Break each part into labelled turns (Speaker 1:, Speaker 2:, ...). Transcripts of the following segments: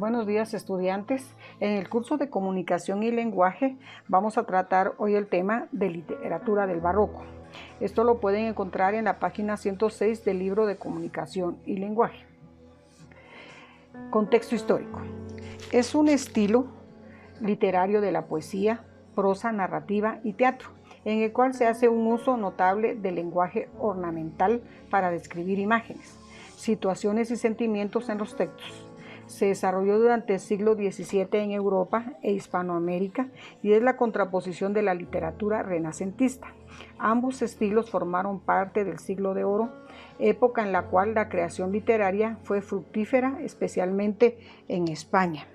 Speaker 1: Buenos días, estudiantes. En el curso de Comunicación y Lenguaje vamos a tratar hoy el tema de literatura del barroco. Esto lo pueden encontrar en la página 106 del libro de Comunicación y Lenguaje. Contexto histórico. Es un estilo literario de la poesía, prosa, narrativa y teatro, en el cual se hace un uso notable del lenguaje ornamental para describir imágenes, situaciones y sentimientos en los textos. Se desarrolló durante el siglo XVII en Europa e Hispanoamérica y es la contraposición de la literatura renacentista. Ambos estilos formaron parte del Siglo de Oro, época en la cual la creación literaria fue fructífera, especialmente en España.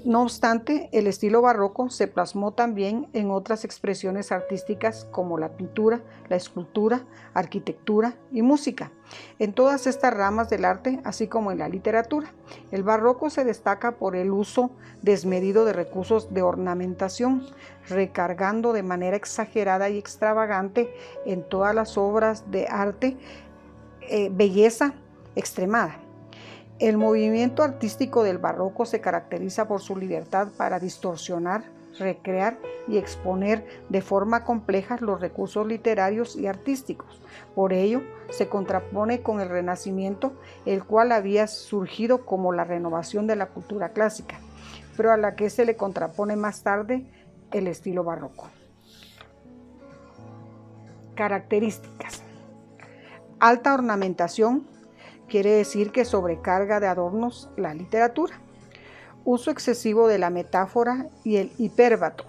Speaker 1: No obstante, el estilo barroco se plasmó también en otras expresiones artísticas como la pintura, la escultura, arquitectura y música. En todas estas ramas del arte, así como en la literatura, el barroco se destaca por el uso desmedido de recursos de ornamentación, recargando de manera exagerada y extravagante en todas las obras de arte belleza extremada. El movimiento artístico del barroco se caracteriza por su libertad para distorsionar, recrear y exponer de forma compleja los recursos literarios y artísticos. Por ello, se contrapone con el Renacimiento, el cual había surgido como la renovación de la cultura clásica, pero a la que se le contrapone más tarde el estilo barroco. Características. Alta ornamentación. Quiere decir que sobrecarga de adornos la literatura. Uso excesivo de la metáfora y el hipérbato.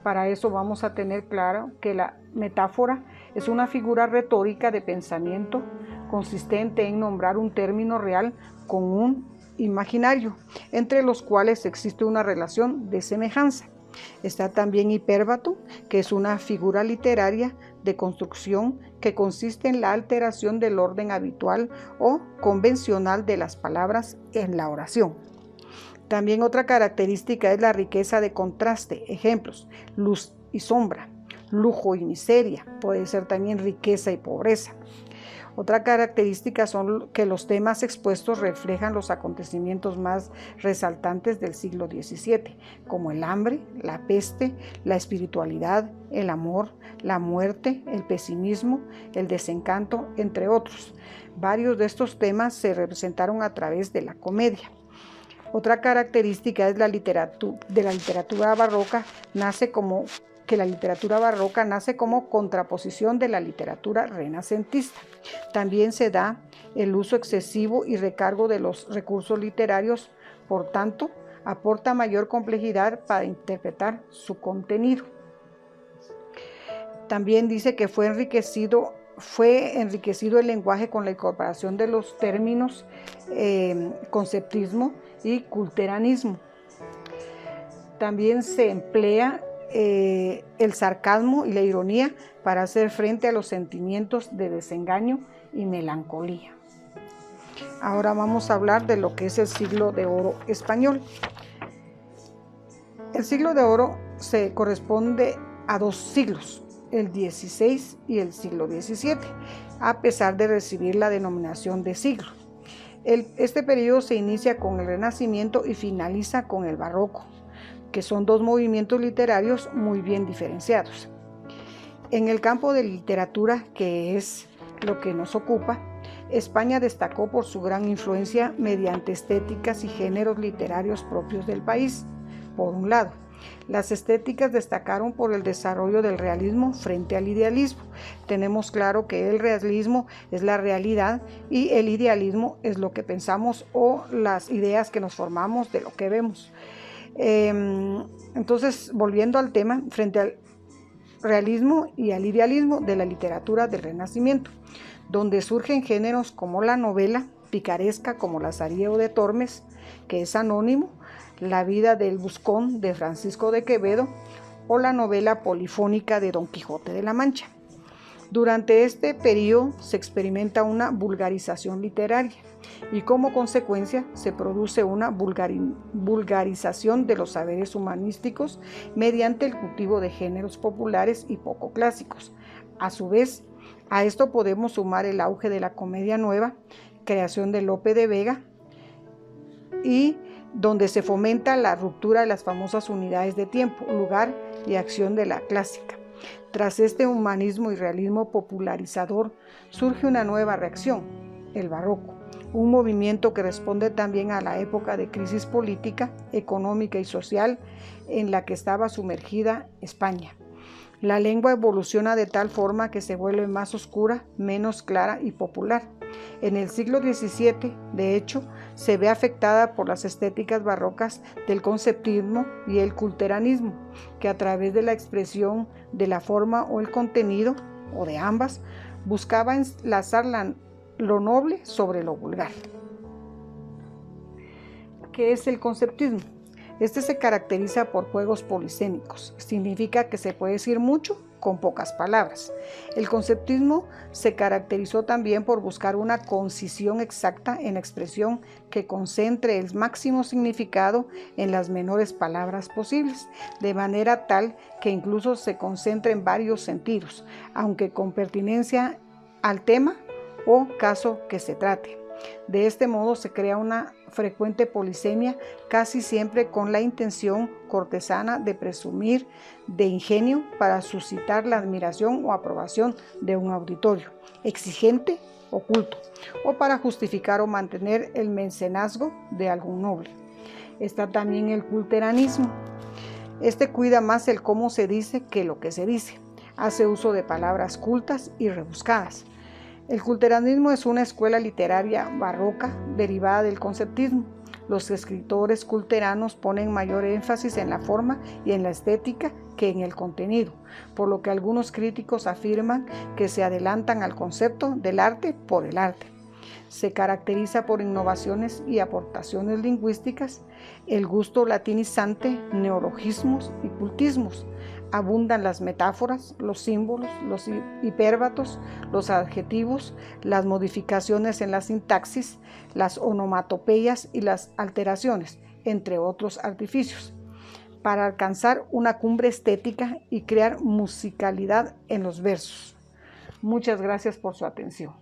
Speaker 1: Para eso vamos a tener claro que la metáfora es una figura retórica de pensamiento consistente en nombrar un término real con un imaginario, entre los cuales existe una relación de semejanza. Está también hipérbato, que es una figura literaria de construcción que consiste en la alteración del orden habitual o convencional de las palabras en la oración. También otra característica es la riqueza de contraste. Ejemplos: luz y sombra, lujo y miseria, puede ser también riqueza y pobreza. Otra característica son que los temas expuestos reflejan los acontecimientos más resaltantes del siglo XVII, como el hambre, la peste, la espiritualidad, el amor, la muerte, el pesimismo, el desencanto, entre otros. Varios de estos temas se representaron a través de la comedia. Otra característica es la literatura barroca la literatura barroca nace como contraposición de la literatura renacentista. También se da el uso excesivo y recargo de los recursos literarios, por tanto, aporta mayor complejidad para interpretar su contenido. También dice que fue enriquecido el lenguaje con la incorporación de los términos conceptismo y culteranismo. También se emplea el sarcasmo y la ironía para hacer frente a los sentimientos de desengaño y melancolía. Ahora vamos a hablar de lo que es el siglo de oro español. El siglo de oro se corresponde a dos siglos, el XVI y el siglo XVII, a pesar de recibir la denominación de siglo. Este periodo se inicia con el Renacimiento y finaliza con el Barroco, que son dos movimientos literarios muy bien diferenciados. En el campo de literatura, que es lo que nos ocupa, España destacó por su gran influencia mediante estéticas y géneros literarios propios del país. Por un lado, las estéticas destacaron por el desarrollo del realismo frente al idealismo. Tenemos claro que el realismo es la realidad y el idealismo es lo que pensamos o las ideas que nos formamos de lo que vemos. Entonces, volviendo al tema, frente al realismo y al idealismo de la literatura del Renacimiento, donde surgen géneros como la novela picaresca como Lazarillo de Tormes, que es anónimo, La vida del Buscón de Francisco de Quevedo o la novela polifónica de Don Quijote de la Mancha. Durante este periodo se experimenta una vulgarización literaria y como consecuencia se produce una vulgarización de los saberes humanísticos mediante el cultivo de géneros populares y poco clásicos. A su vez, a esto podemos sumar el auge de la comedia nueva, creación de Lope de Vega, y donde se fomenta la ruptura de las famosas unidades de tiempo, lugar y acción de la clásica. Tras este humanismo y realismo popularizador surge una nueva reacción, el barroco, un movimiento que responde también a la época de crisis política, económica y social en la que estaba sumergida España. La lengua evoluciona de tal forma que se vuelve más oscura, menos clara y popular. En el siglo XVII, de hecho, se ve afectada por las estéticas barrocas del conceptismo y el culteranismo, que a través de la expresión de la forma o el contenido, o de ambas, buscaba enlazar lo noble sobre lo vulgar. ¿Qué es el conceptismo? Este se caracteriza por juegos polisémicos. Significa que se puede decir mucho con pocas palabras. El conceptismo se caracterizó también por buscar una concisión exacta en la expresión que concentre el máximo significado en las menores palabras posibles, de manera tal que incluso se concentre en varios sentidos, aunque con pertinencia al tema o caso que se trate. De este modo se crea una frecuente polisemia, casi siempre con la intención cortesana de presumir de ingenio para suscitar la admiración o aprobación de un auditorio exigente o culto, o para justificar o mantener el mecenazgo de algún noble. Está también el culteranismo. Este cuida más el cómo se dice que lo que se dice. Hace uso de palabras cultas y rebuscadas. El culteranismo es una escuela literaria barroca derivada del conceptismo. Los escritores culteranos ponen mayor énfasis en la forma y en la estética que en el contenido, por lo que algunos críticos afirman que se adelantan al concepto del arte por el arte. Se caracteriza por innovaciones y aportaciones lingüísticas, el gusto latinizante, neologismos y cultismos. Abundan las metáforas, los símbolos, los hipérbatos, los adjetivos, las modificaciones en la sintaxis, las onomatopeyas y las alteraciones, entre otros artificios, para alcanzar una cumbre estética y crear musicalidad en los versos. Muchas gracias por su atención.